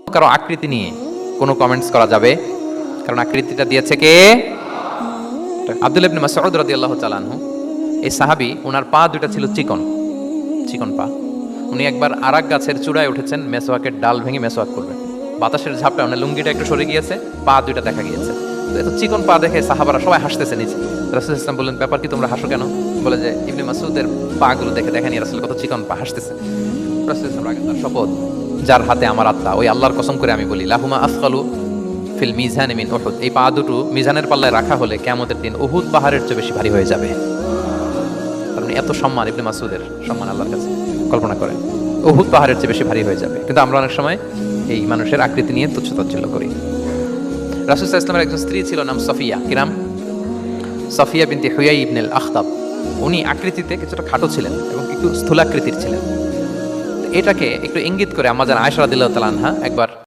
কারো আকৃতি নিয়ে কোনো কমেন্টস করা যাবে? কারণ আকৃতিটা দিয়েছে কে? আব্দুল্লাহ ইবনে মাসউদ রাদিয়াল্লাহু তাআলা আনহু, এই সাহাবী, ওনার পা দুইটা ছিল চিকন চিকন পা। উনি একবার আরাক গাছের চূড়ায় উঠেছেন মেসওয়াকের ডাল ভেঙে মেসওয়াক করবেন। বাতাসের ঝাপটা ওনার লুঙ্গিটা একটু সরে গিয়েছে, পা দুইটা দেখা গিয়েছে। তো এত চিকন পা দেখে সাহাবারা সবাই হাসতেছে নিচে। রাসূল ইসলাম বললেন, ব্যাপার কি, তোমরা হাসো কেন? বলে যে ইবনে মাসউদের পা গুলো দেখে দেখেনি রাসূল কত চিকন পা, হাসতেছে। রাসূল ইসলাম রাগেন, তার শপথ, যার হাতে আমার আত্মা, ওই আল্লাহর কসম করে আমি বলি, লাহুমা আফকালু ফিল মিজান মিন উহুদ, এই পা দুটো মিজানের পাল্লায় রাখা হলে কিয়ামতের দিন উহুদ পাহাড়ের চেয়ে বেশি ভারী হয়ে যাবে। কারণ এত সম্মান ইবনে মাসউদের সম্মান আল্লাহর কাছে, কল্পনা করেন, উহুদ পাহাড়ের চেয়ে বেশি ভারী হয়ে যাবে। কিন্তু আমরা অনেক সময় এই মানুষের আকৃতি নিয়ে তুচ্ছ-তাচ্ছিল্য করি। রাসূল সাল্লাল্লাহু আলাইহি ওয়াসাল্লামের একজন স্ত্রী ছিল, নাম সফিয়া। কি নাম? সফিয়া বিনতে হুয়াই ইবনে আল-আখতাব। উনি আকৃতিতে কিছুটা খাটো ছিলেন এবং একটু স্থূলাকৃতির ছিলেন। এটাকে একটু ইঙ্গিত করে আম্মা জান আয়েশা রাদিয়াল্লাহু তাআলা আনহা একবার